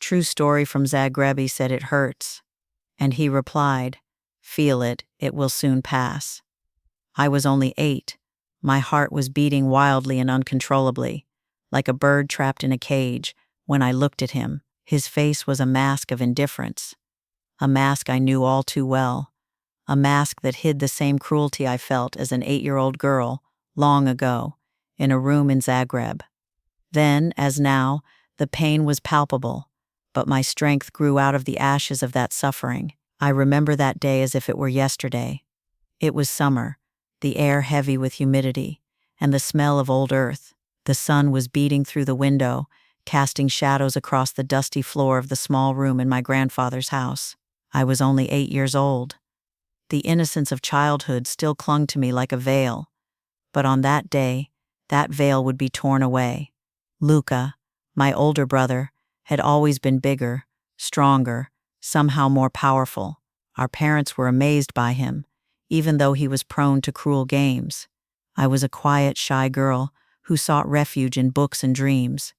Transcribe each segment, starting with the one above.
True story from Zagreb. He said it hurts. And he replied, feel it, it will soon pass. I was only 8. My heart was beating wildly and uncontrollably, like a bird trapped in a cage. When I looked at him, his face was a mask of indifference. A mask I knew all too well. A mask that hid the same cruelty I felt as an 8-year-old girl, long ago, in a room in Zagreb. Then, as now, the pain was palpable, but my strength grew out of the ashes of that suffering. I remember that day as if it were yesterday. It was summer, the air heavy with humidity, and the smell of old earth. The sun was beating through the window, casting shadows across the dusty floor of the small room in my grandfather's house. I was only 8 years old. The innocence of childhood still clung to me like a veil. But on that day, that veil would be torn away. Luca, my older brother, had always been bigger, stronger, somehow more powerful. Our parents were amazed by him, even though he was prone to cruel games. I was a quiet, shy girl who sought refuge in books and dreams.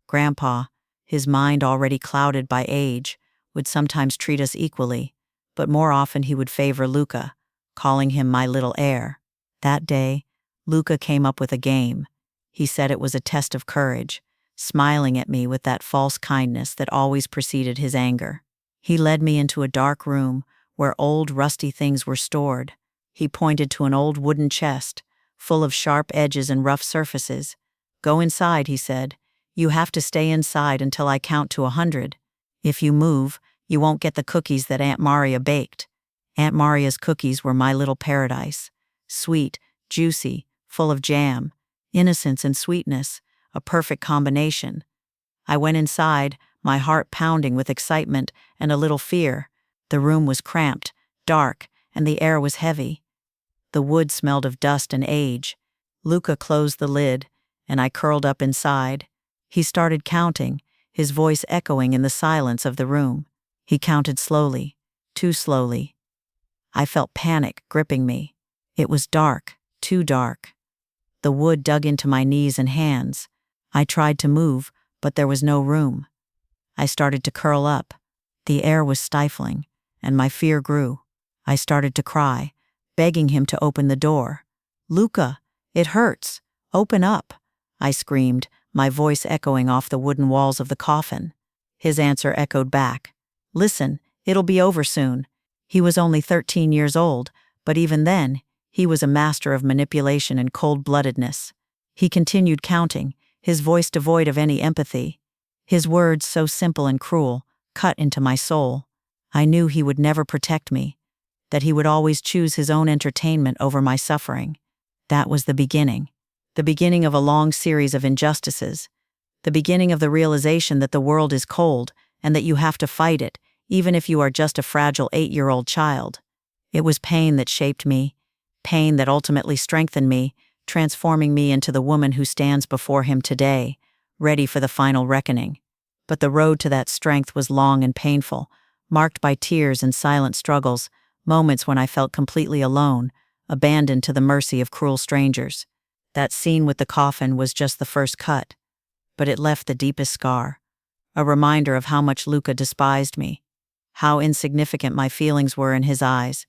Grandpa, his mind already clouded by age, would sometimes treat us equally, but more often he would favor Luca, calling him my little heir. That day, Luca came up with a game. He said it was a test of courage, smiling at me with that false kindness that always preceded his anger. He led me into a dark room where old, rusty things were stored. He pointed to an old wooden chest, full of sharp edges and rough surfaces. Go inside, he said. You have to stay inside until I count to 100. If you move, you won't get the cookies that Aunt Maria baked. Aunt Maria's cookies were my little paradise. Sweet, juicy, full of jam, innocence and sweetness, a perfect combination. I went inside, my heart pounding with excitement and a little fear. The room was cramped, dark, and the air was heavy. The wood smelled of dust and age. Luca closed the lid, and I curled up inside. He started counting, his voice echoing in the silence of the room. He counted slowly, too slowly. I felt panic gripping me. It was dark, too dark. The wood dug into my knees and hands. I tried to move, but there was no room. I started to curl up. The air was stifling, and my fear grew. I started to cry, begging him to open the door. Luca, it hurts. Open up, I screamed, my voice echoing off the wooden walls of the coffin. His answer echoed back. Listen, it'll be over soon. He was only 13 years old, but even then, he was a master of manipulation and cold-bloodedness. He continued counting, his voice devoid of any empathy. His words, so simple and cruel, cut into my soul. I knew he would never protect me, that he would always choose his own entertainment over my suffering. That was the beginning of a long series of injustices, the beginning of the realization that the world is cold and that you have to fight it, even if you are just a fragile 8-year-old child. It was pain that shaped me, pain that ultimately strengthened me, transforming me into the woman who stands before him today, ready for the final reckoning. But the road to that strength was long and painful, marked by tears and silent struggles, moments when I felt completely alone, abandoned to the mercy of cruel strangers. That scene with the coffin was just the first cut, but it left the deepest scar, a reminder of how much Luca despised me, how insignificant my feelings were in his eyes,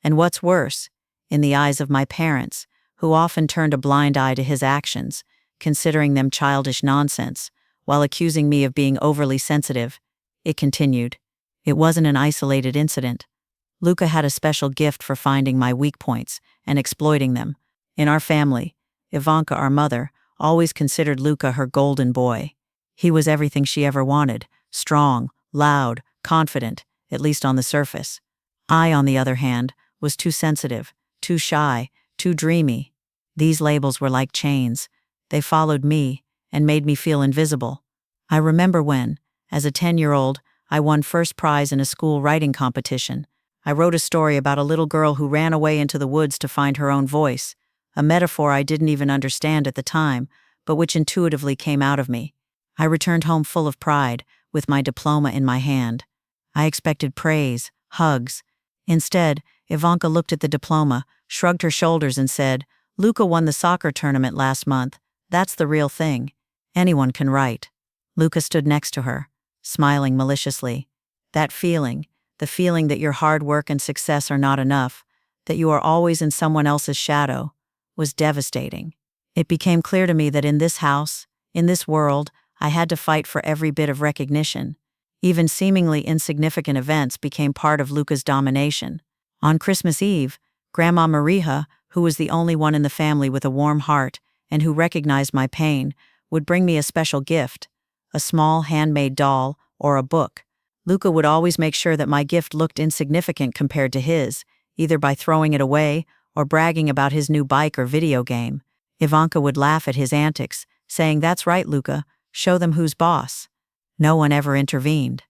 and what's worse, in the eyes of my parents, who often turned a blind eye to his actions, considering them childish nonsense, while accusing me of being overly sensitive. It continued. It wasn't an isolated incident. Luca had a special gift for finding my weak points and exploiting them. In our family, Ivanka, our mother, always considered Luca her golden boy. He was everything she ever wanted, strong, loud, confident, at least on the surface. I, on the other hand, was too sensitive, too shy, too dreamy. These labels were like chains. They followed me and made me feel invisible. I remember when, as a 10-year-old, I won first prize in a school writing competition. I wrote a story about a little girl who ran away into the woods to find her own voice, a metaphor I didn't even understand at the time, but which intuitively came out of me. I returned home full of pride, with my diploma in my hand. I expected praise, hugs. Instead, Ivanka looked at the diploma, shrugged her shoulders and said, "Luca won the soccer tournament last month. That's the real thing. Anyone can write." Luca stood next to her, smiling maliciously. That feeling, the feeling that your hard work and success are not enough, that you are always in someone else's shadow, was devastating. It became clear to me that in this house, in this world, I had to fight for every bit of recognition. Even seemingly insignificant events became part of Luca's domination. On Christmas Eve, Grandma Maria, who was the only one in the family with a warm heart and who recognized my pain, would bring me a special gift, a small handmade doll or a book. Luca would always make sure that my gift looked insignificant compared to his, either by throwing it away or bragging about his new bike or video game. Ivanka would laugh at his antics, saying, "That's right, Luca, show them who's boss." No one ever intervened.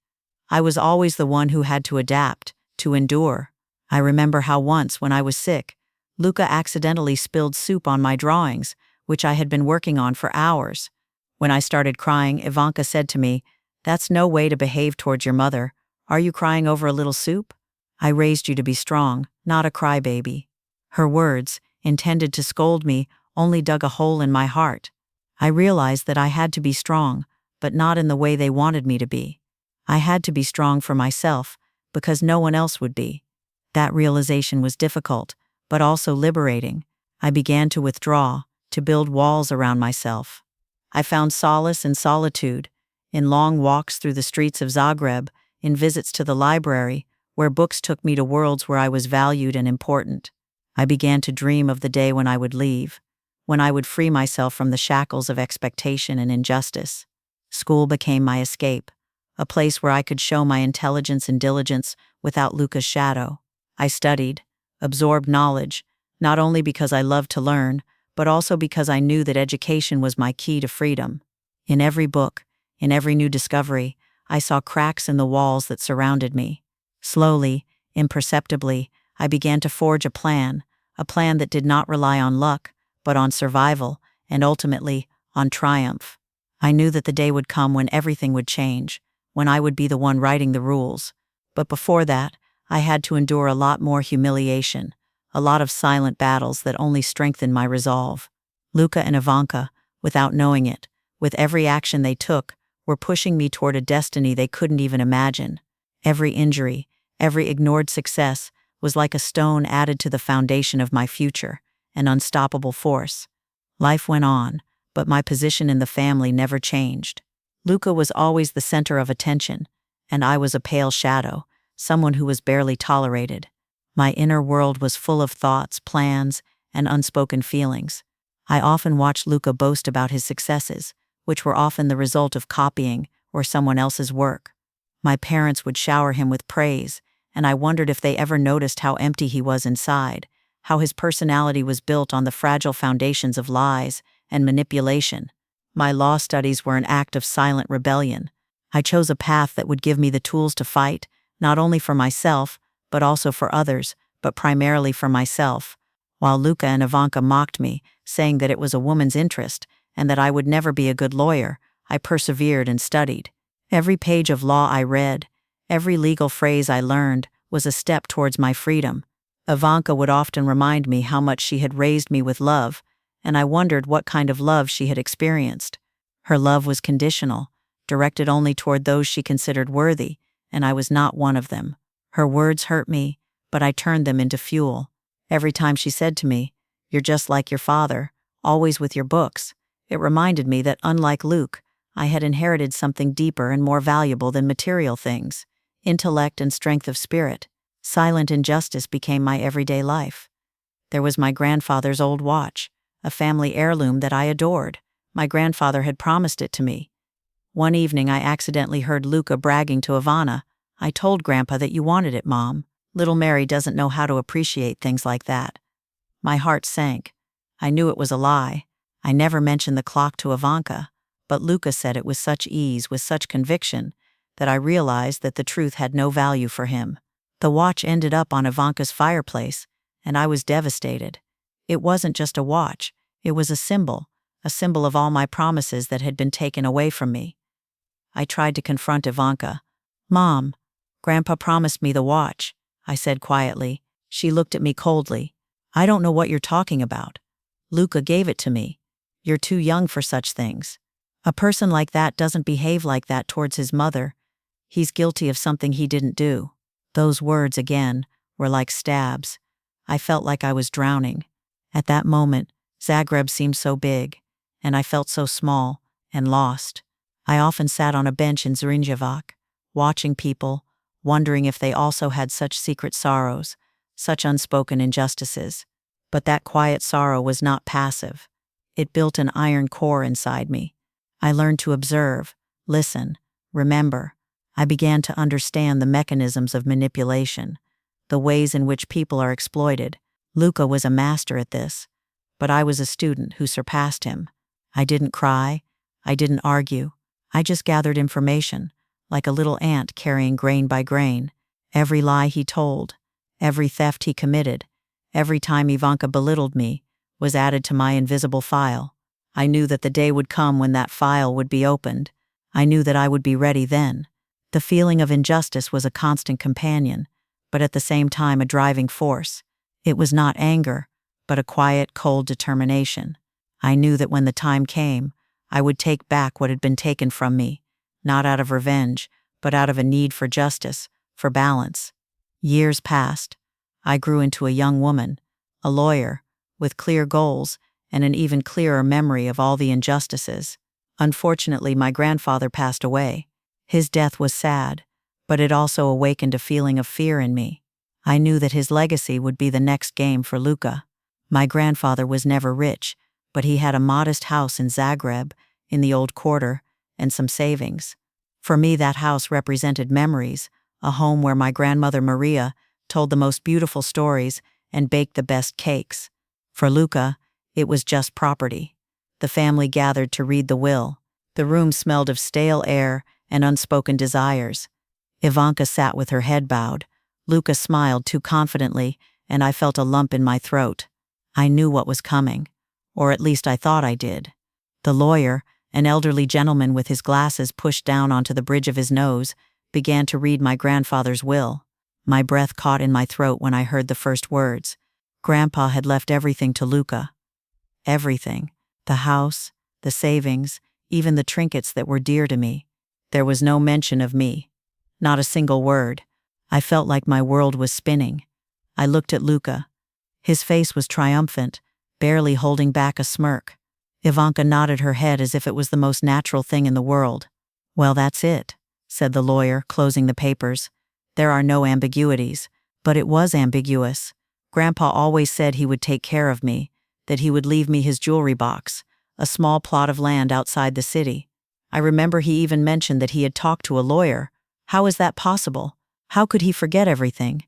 I was always the one who had to adapt, to endure. I remember how once, when I was sick, Luca accidentally spilled soup on my drawings, which I had been working on for hours. When I started crying, Ivanka said to me, "That's no way to behave towards your mother. Are you crying over a little soup? I raised you to be strong, not a crybaby." Her words, intended to scold me, only dug a hole in my heart. I realized that I had to be strong, but not in the way they wanted me to be. I had to be strong for myself, because no one else would be. That realization was difficult, but also liberating. I began to withdraw, to build walls around myself. I found solace in solitude, in long walks through the streets of Zagreb, in visits to the library, where books took me to worlds where I was valued and important. I began to dream of the day when I would leave, when I would free myself from the shackles of expectation and injustice. School became my escape, a place where I could show my intelligence and diligence without Luca's shadow. I studied, absorbed knowledge, not only because I loved to learn, but also because I knew that education was my key to freedom. In every book, in every new discovery, I saw cracks in the walls that surrounded me. Slowly, imperceptibly, I began to forge a plan that did not rely on luck, but on survival, and ultimately, on triumph. I knew that the day would come when everything would change, when I would be the one writing the rules. But before that, I had to endure a lot more humiliation, a lot of silent battles that only strengthened my resolve. Luca and Ivanka, without knowing it, with every action they took, were pushing me toward a destiny they couldn't even imagine. Every injury, every ignored success, was like a stone added to the foundation of my future, an unstoppable force. Life went on, but my position in the family never changed. Luca was always the center of attention, and I was a pale shadow, someone who was barely tolerated. My inner world was full of thoughts, plans, and unspoken feelings. I often watched Luca boast about his successes, which were often the result of copying or someone else's work. My parents would shower him with praise, and I wondered if they ever noticed how empty he was inside, how his personality was built on the fragile foundations of lies and manipulation. My law studies were an act of silent rebellion. I chose a path that would give me the tools to fight, not only for myself, but also for others, but primarily for myself. While Luca and Ivanka mocked me, saying that it was a woman's interest and that I would never be a good lawyer, I persevered and studied. Every page of law I read, every legal phrase I learned, was a step towards my freedom. Ivanka would often remind me how much she had raised me with love, and I wondered what kind of love she had experienced. Her love was conditional, directed only toward those she considered worthy, and I was not one of them. Her words hurt me, but I turned them into fuel. Every time she said to me, "You're just like your father, always with your books," it reminded me that, unlike Luke, I had inherited something deeper and more valuable than material things: intellect and strength of spirit. Silent injustice became my everyday life. There was my grandfather's old watch, a family heirloom that I adored. My grandfather had promised it to me. One evening I accidentally heard Luca bragging to Ivana, "I told Grandpa that you wanted it, Mom. Little Mary doesn't know how to appreciate things like that." My heart sank. I knew it was a lie. I never mentioned the clock to Ivanka, but Luca said it with such ease, with such conviction, that I realized that the truth had no value for him. The watch ended up on Ivanka's fireplace, and I was devastated. It wasn't just a watch, it was a symbol of all my promises that had been taken away from me. I tried to confront Ivanka. "Mom, Grandpa promised me the watch," I said quietly. She looked at me coldly. "I don't know what you're talking about. Luca gave it to me. You're too young for such things. A person like that doesn't behave like that towards his mother, He's guilty of something he didn't do. Those words, again, were like stabs. I felt like I was drowning. At that moment, Zagreb seemed so big, and I felt so small and lost. I often sat on a bench in Zrinjevac, watching people, wondering if they also had such secret sorrows, such unspoken injustices. But that quiet sorrow was not passive. It built an iron core inside me. I learned to observe, listen, remember. I began to understand the mechanisms of manipulation, the ways in which people are exploited. Luca was a master at this, but I was a student who surpassed him. I didn't cry. I didn't argue. I just gathered information, like a little ant carrying grain by grain. Every lie he told, every theft he committed, every time Ivanka belittled me, was added to my invisible file. I knew that the day would come when that file would be opened. I knew that I would be ready then. The feeling of injustice was a constant companion, but at the same time a driving force. It was not anger, but a quiet, cold determination. I knew that when the time came, I would take back what had been taken from me, not out of revenge, but out of a need for justice, for balance. Years passed. I grew into a young woman, a lawyer, with clear goals and an even clearer memory of all the injustices. Unfortunately, my grandfather passed away. His death was sad, but it also awakened a feeling of fear in me. I knew that his legacy would be the next game for Luca. My grandfather was never rich, but he had a modest house in Zagreb, in the old quarter, and some savings. For me, that house represented memories, a home where my grandmother Maria told the most beautiful stories and baked the best cakes. For Luca, it was just property. The family gathered to read the will. The room smelled of stale air and unspoken desires. Ivanka sat with her head bowed. Luca smiled too confidently, and I felt a lump in my throat. I knew what was coming, or at least I thought I did. The lawyer, an elderly gentleman with his glasses pushed down onto the bridge of his nose, began to read my grandfather's will. My breath caught in my throat when I heard the first words. Grandpa had left everything to Luca. Everything. The house, the savings, even the trinkets that were dear to me. There was no mention of me. Not a single word. I felt like my world was spinning. I looked at Luca. His face was triumphant, barely holding back a smirk. Ivanka nodded her head as if it was the most natural thing in the world. "Well, that's it," said the lawyer, closing the papers. "There are no ambiguities." But it was ambiguous. Grandpa always said he would take care of me, that he would leave me his jewelry box, a small plot of land outside the city. I remember he even mentioned that he had talked to a lawyer. How is that possible? How could he forget everything?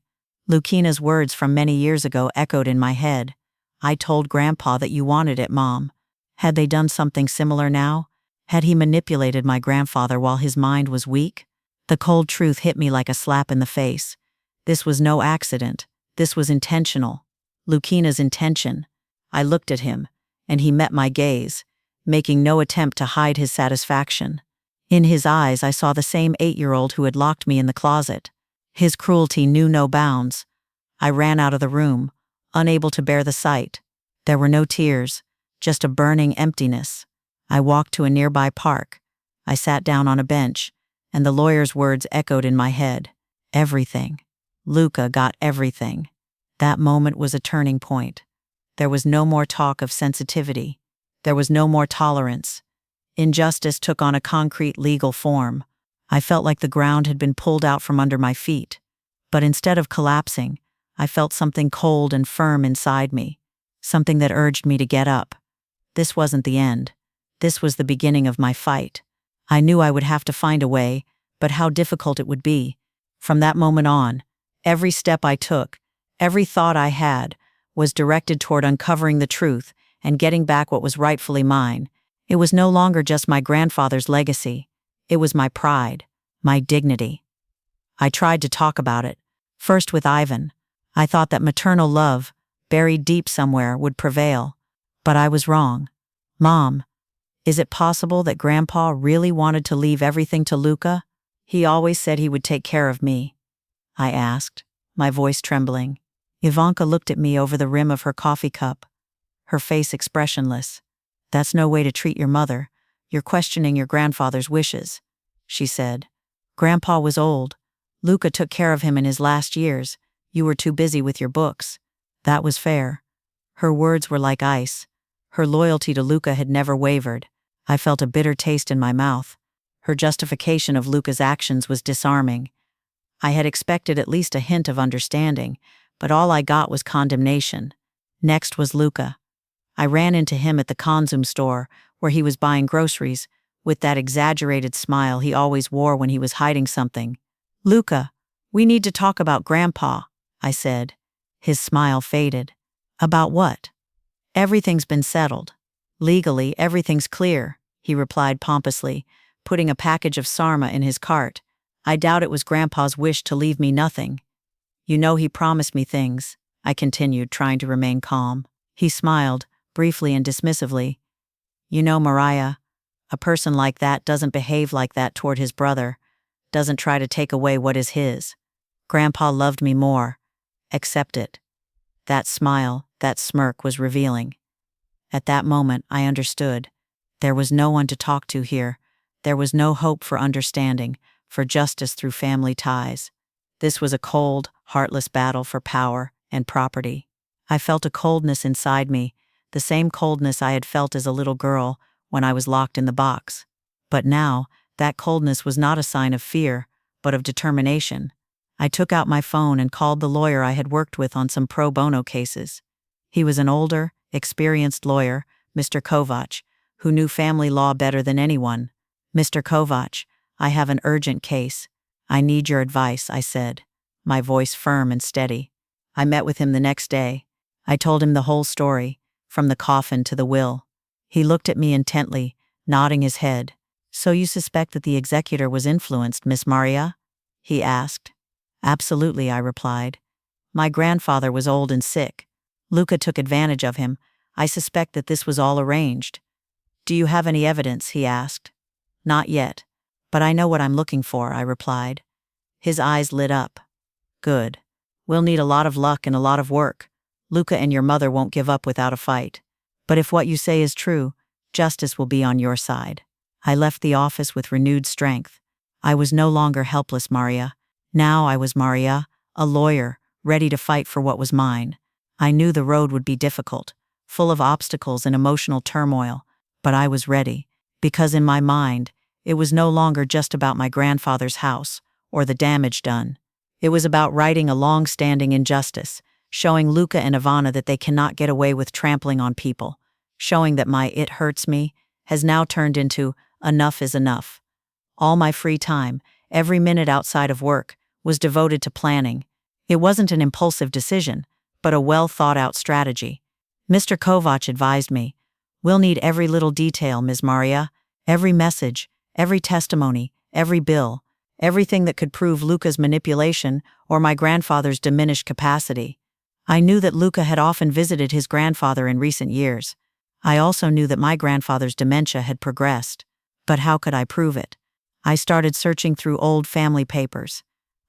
Lucina's words from many years ago echoed in my head. "I told Grandpa that you wanted it, Mom." Had they done something similar now? Had he manipulated my grandfather while his mind was weak? The cold truth hit me like a slap in the face. This was no accident. This was intentional. Lucina's intention. I looked at him, and he met my gaze, making no attempt to hide his satisfaction. In his eyes I saw the same 8-year-old who had locked me in the closet. His cruelty knew no bounds. I ran out of the room, unable to bear the sight. There were no tears, just a burning emptiness. I walked to a nearby park. I sat down on a bench, and the lawyer's words echoed in my head. Everything. Luca got everything. That moment was a turning point. There was no more talk of sensitivity. There was no more tolerance. Injustice took on a concrete legal form. I felt like the ground had been pulled out from under my feet. But instead of collapsing, I felt something cold and firm inside me, something that urged me to get up. This wasn't the end. This was the beginning of my fight. I knew I would have to find a way, but how difficult it would be. From that moment on, every step I took, every thought I had, was directed toward uncovering the truth and getting back what was rightfully mine. It was no longer just my grandfather's legacy. It was my pride, my dignity. I tried to talk about it, first with Ivan. I thought that maternal love, buried deep somewhere, would prevail. But I was wrong. "Mom, is it possible that Grandpa really wanted to leave everything to Luca? He always said he would take care of me," I asked, my voice trembling. Ivanka looked at me over the rim of her coffee cup, her face expressionless. "That's no way to treat your mother. You're questioning your grandfather's wishes," she said. Grandpa was old. Luca took care of him in his last years. You were too busy with your books. That was fair. Her words were like ice. Her loyalty to Luca had never wavered. I felt a bitter taste in my mouth. Her justification of Luca's actions was disarming. I had expected at least a hint of understanding, but all I got was condemnation. Next was Luca. I ran into him at the Consum store, where he was buying groceries, with that exaggerated smile he always wore when he was hiding something. "Luca, we need to talk about Grandpa," I said. His smile faded. "About what?" "Everything's been settled. Legally, everything's clear," he replied pompously, putting a package of sarma in his cart. "I doubt it was Grandpa's wish to leave me nothing. You know he promised me things," I continued, trying to remain calm. He smiled, briefly and dismissively. "You know, Mariah, a person like that doesn't behave like that toward his brother, doesn't try to take away what is his. Grandpa loved me more. Accept it." That smile, that smirk was revealing. At that moment, I understood. There was no one to talk to here. There was no hope for understanding, for justice through family ties. This was a cold, heartless battle for power and property. I felt a coldness inside me, the same coldness I had felt as a little girl when I was locked in the box. But now, that coldness was not a sign of fear, but of determination. I took out my phone and called the lawyer I had worked with on some pro bono cases. He was an older, experienced lawyer, Mr. Kovac, who knew family law better than anyone. "Mr. Kovac, I have an urgent case. I need your advice," I said, my voice firm and steady. I met with him the next day. I told him the whole story, from the coffin to the will. He looked at me intently, nodding his head. "So you suspect that the executor was influenced, Miss Maria?" he asked. "Absolutely," I replied. "My grandfather was old and sick. Luca took advantage of him. I suspect that this was all arranged." "Do you have any evidence?" he asked. "Not yet. But I know what I'm looking for," I replied. His eyes lit up. "Good. We'll need a lot of luck and a lot of work. Luca and your mother won't give up without a fight. But if what you say is true, justice will be on your side." I left the office with renewed strength. I was no longer helpless Maria. Now I was Maria, a lawyer, ready to fight for what was mine. I knew the road would be difficult, full of obstacles and emotional turmoil, but I was ready, because in my mind, it was no longer just about my grandfather's house, or the damage done. It was about righting a long-standing injustice, showing Luca and Ivana that they cannot get away with trampling on people, showing that my "it hurts me" has now turned into "enough is enough." All my free time, every minute outside of work, was devoted to planning. It wasn't an impulsive decision, but a well-thought-out strategy. Mr. Kovac advised me, "We'll need every little detail, Ms. Maria, every message, every testimony, every bill, everything that could prove Luca's manipulation or my grandfather's diminished capacity." I knew that Luca had often visited his grandfather in recent years. I also knew that my grandfather's dementia had progressed. But how could I prove it? I started searching through old family papers.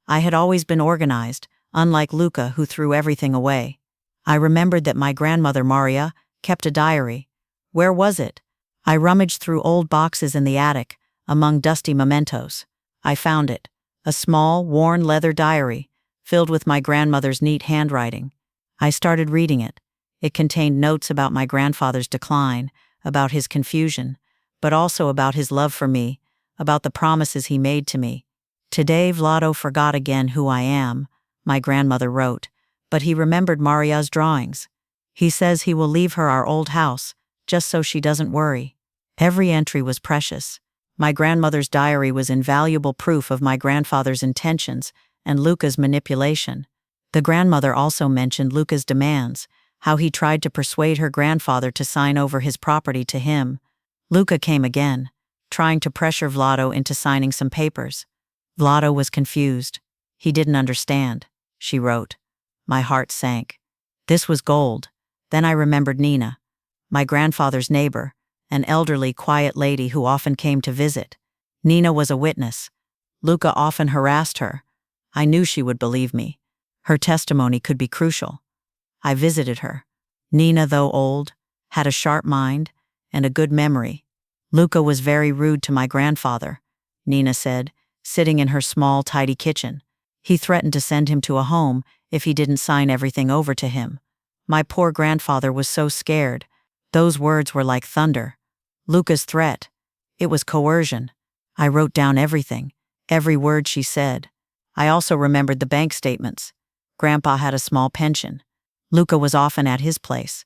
I had always been organized, unlike Luca, who threw everything away. I remembered that my grandmother Maria kept a diary. Where was it? I rummaged through old boxes in the attic, among dusty mementos. I found it, a small, worn leather diary, filled with my grandmother's neat handwriting. I started reading it. It contained notes about my grandfather's decline, about his confusion, but also about his love for me, about the promises he made to me. "Today Vlado forgot again who I am," my grandmother wrote, but he remembered Maria's drawings. "He says he will leave her our old house, just so she doesn't worry." Every entry was precious. My grandmother's diary was invaluable proof of my grandfather's intentions and Luca's manipulation. The grandmother also mentioned Luca's demands, how he tried to persuade her grandfather to sign over his property to him. Luca came again, trying to pressure Vlado into signing some papers. Vlado was confused. He didn't understand, she wrote. My heart sank. This was gold. Then I remembered Nina, my grandfather's neighbor, an elderly, quiet lady who often came to visit. Nina was a witness. Luca often harassed her. I knew she would believe me. Her testimony could be crucial. I visited her. Nina, though old, had a sharp mind and a good memory. Luca was very rude to my grandfather, Nina said, sitting in her small, tidy kitchen. He threatened to send him to a home if he didn't sign everything over to him. My poor grandfather was so scared. Those words were like thunder. Luca's threat. It was coercion. I wrote down everything, every word she said. I also remembered the bank statements. Grandpa had a small pension. Luca was often at his place.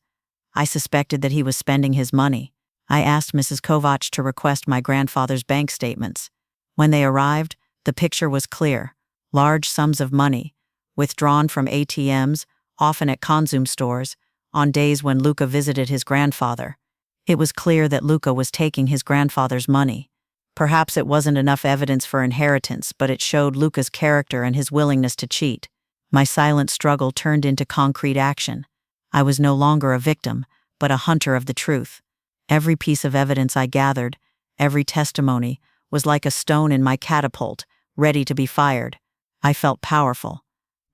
I suspected that he was spending his money. I asked Mrs. Kovac to request my grandfather's bank statements. When they arrived, the picture was clear. Large sums of money, withdrawn from ATMs, often at Konsum stores, on days when Luca visited his grandfather. It was clear that Luca was taking his grandfather's money. Perhaps it wasn't enough evidence for inheritance, but it showed Luca's character and his willingness to cheat. My silent struggle turned into concrete action. I was no longer a victim, but a hunter of the truth. Every piece of evidence I gathered, every testimony, was like a stone in my catapult, ready to be fired. I felt powerful.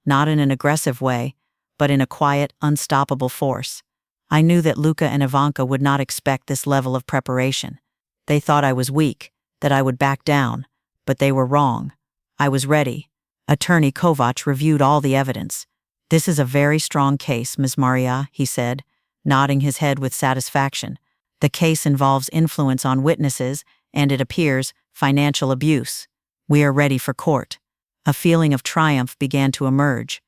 Not in an aggressive way, but in a quiet, unstoppable force. I knew that Luca and Ivanka would not expect this level of preparation. They thought I was weak, that I would back down, but they were wrong. I was ready. Attorney Kovac reviewed all the evidence. "This is a very strong case, Ms. Maria," he said, nodding his head with satisfaction. "The case involves influence on witnesses, and it appears, financial abuse. We are ready for court." A feeling of triumph began to emerge.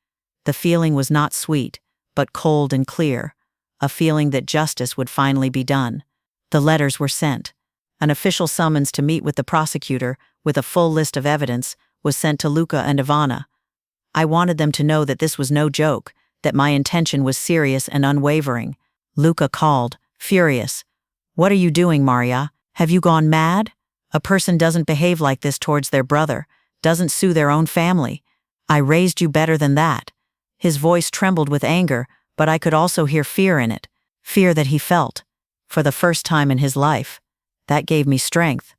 The feeling was not sweet, but cold and clear, a feeling that justice would finally be done. The letters were sent. An official summons to meet with the prosecutor, with a full list of evidence, was sent to Luca and Ivana. I wanted them to know that this was no joke, that my intention was serious and unwavering. Luca called, furious. "What are you doing, Maria? Have you gone mad? A person doesn't behave like this towards their brother, doesn't sue their own family. I raised you better than that." His voice trembled with anger, but I could also hear fear in it, fear that he felt, for the first time in his life. That gave me strength.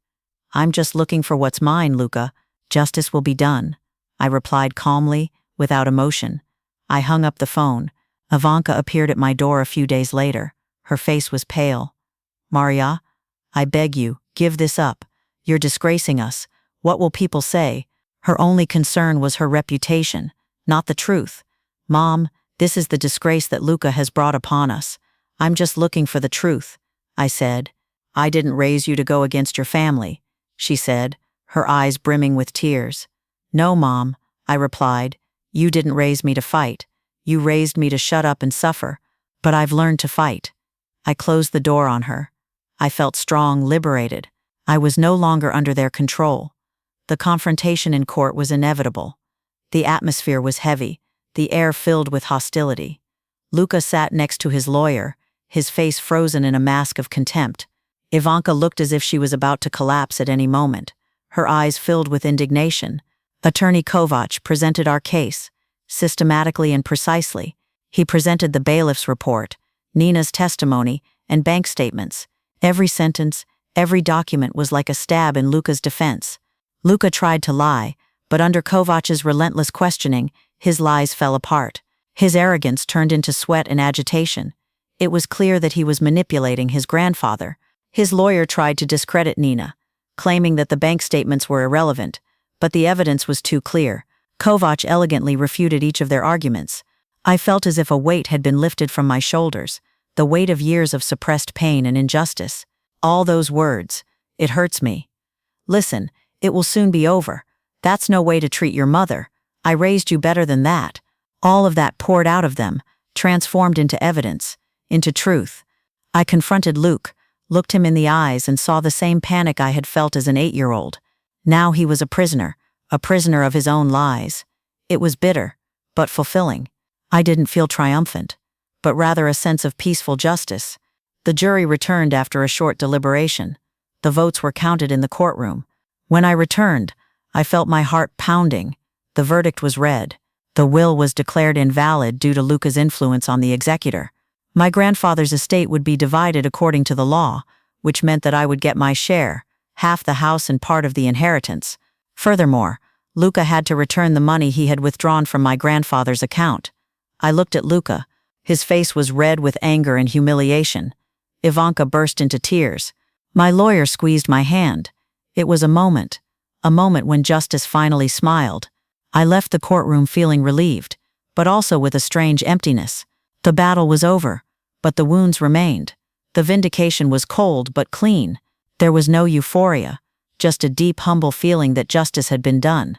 "I'm just looking for what's mine, Luca. Justice will be done," I replied calmly, without emotion. I hung up the phone. Ivanka appeared at my door a few days later. Her face was pale. "Maria, I beg you, give this up. You're disgracing us. What will people say?" Her only concern was her reputation, not the truth. "Mom, this is the disgrace that Luca has brought upon us. I'm just looking for the truth," I said. "I didn't raise you to go against your family," she said, her eyes brimming with tears. "No, Mom," I replied. "You didn't raise me to fight. You raised me to shut up and suffer. But I've learned to fight." I closed the door on her. I felt strong, liberated. I was no longer under their control. The confrontation in court was inevitable. The atmosphere was heavy, the air filled with hostility. Luca sat next to his lawyer, his face frozen in a mask of contempt. Ivanka looked as if she was about to collapse at any moment, her eyes filled with indignation. Attorney Kovac presented our case, systematically and precisely. He presented the bailiff's report, Nina's testimony, and bank statements. Every sentence, every document was like a stab in Luca's defense. Luca tried to lie, but under Kovac's relentless questioning, his lies fell apart. His arrogance turned into sweat and agitation. It was clear that he was manipulating his grandfather. His lawyer tried to discredit Nina, claiming that the bank statements were irrelevant, but the evidence was too clear. Kovac elegantly refuted each of their arguments. I felt as if a weight had been lifted from my shoulders, the weight of years of suppressed pain and injustice. All those words, "It hurts me. Listen, it will soon be over. That's no way to treat your mother. I raised you better than that." All of that poured out of them, transformed into evidence, into truth. I confronted Luke, looked him in the eyes, and saw the same panic I had felt as an 8-year-old. Now he was a prisoner of his own lies. It was bitter, but fulfilling. I didn't feel triumphant, but rather a sense of peaceful justice. The jury returned after a short deliberation. The votes were counted in the courtroom. When I returned, I felt my heart pounding. The verdict was read. The will was declared invalid due to Luca's influence on the executor. My grandfather's estate would be divided according to the law, which meant that I would get my share, half the house and part of the inheritance. Furthermore, Luca had to return the money he had withdrawn from my grandfather's account. I looked at Luca. His face was red with anger and humiliation. Ivanka burst into tears. My lawyer squeezed my hand. It was a moment a moment when justice finally smiled. I left the courtroom feeling relieved, but also with a strange emptiness. The battle was over, but the wounds remained. The vindication was cold but clean. There was no euphoria, just a deep, humble feeling that justice had been done.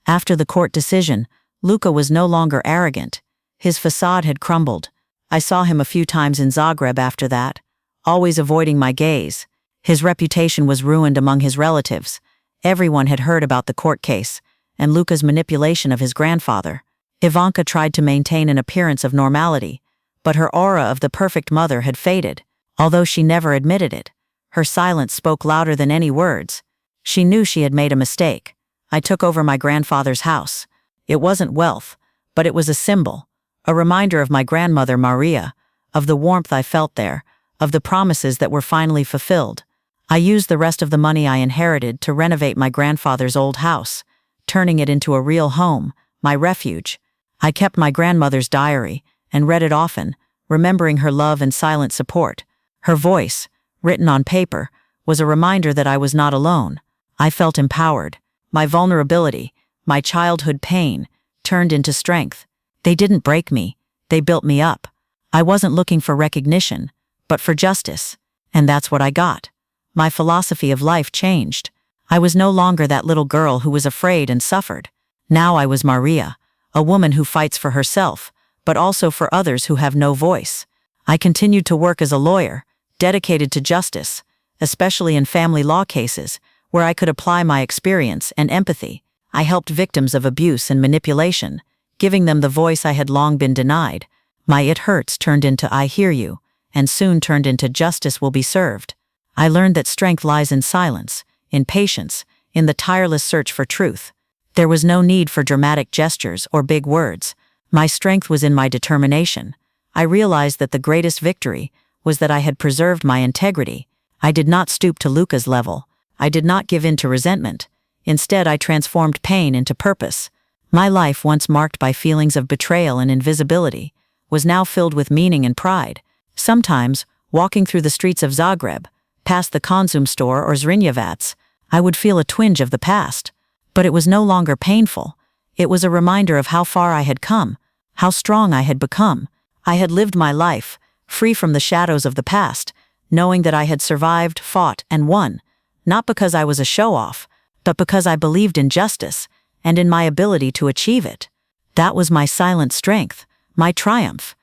After the court decision, Luka was no longer arrogant. His facade had crumbled. I saw him a few times in Zagreb after that, always avoiding my gaze. His reputation was ruined among his relatives. Everyone had heard about the court case and Luka's manipulation of his grandfather. Ivanka tried to maintain an appearance of normality, but her aura of the perfect mother had faded. Although she never admitted it, her silence spoke louder than any words. She knew she had made a mistake. I took over my grandfather's house. It wasn't wealth, but it was a symbol, a reminder of my grandmother Maria, of the warmth I felt there, of the promises that were finally fulfilled. I used the rest of the money I inherited to renovate my grandfather's old house, turning it into a real home, my refuge. I kept my grandmother's diary and read it often, remembering her love and silent support. Her voice, written on paper, was a reminder that I was not alone. I felt empowered. My vulnerability, my childhood pain, turned into strength. They didn't break me, they built me up. I wasn't looking for recognition, but for justice, and that's what I got. My philosophy of life changed. I was no longer that little girl who was afraid and suffered. Now I was Maria, a woman who fights for herself, but also for others who have no voice. I continued to work as a lawyer, dedicated to justice, especially in family law cases, where I could apply my experience and empathy. I helped victims of abuse and manipulation, giving them the voice I had long been denied. My "it hurts" turned into "I hear you," and soon turned into "justice will be served." I learned that strength lies in silence, in patience, in the tireless search for truth. There was no need for dramatic gestures or big words. My strength was in my determination. I realized that the greatest victory was that I had preserved my integrity. I did not stoop to Luka's level. I did not give in to resentment. Instead, I transformed pain into purpose. My life, once marked by feelings of betrayal and invisibility, was now filled with meaning and pride. Sometimes, walking through the streets of Zagreb, past the Konzum store or Zrinjevats, I would feel a twinge of the past. But it was no longer painful. It was a reminder of how far I had come, how strong I had become. I had lived my life, free from the shadows of the past, knowing that I had survived, fought, and won, not because I was a show-off, but because I believed in justice and in my ability to achieve it. That was my silent strength, my triumph.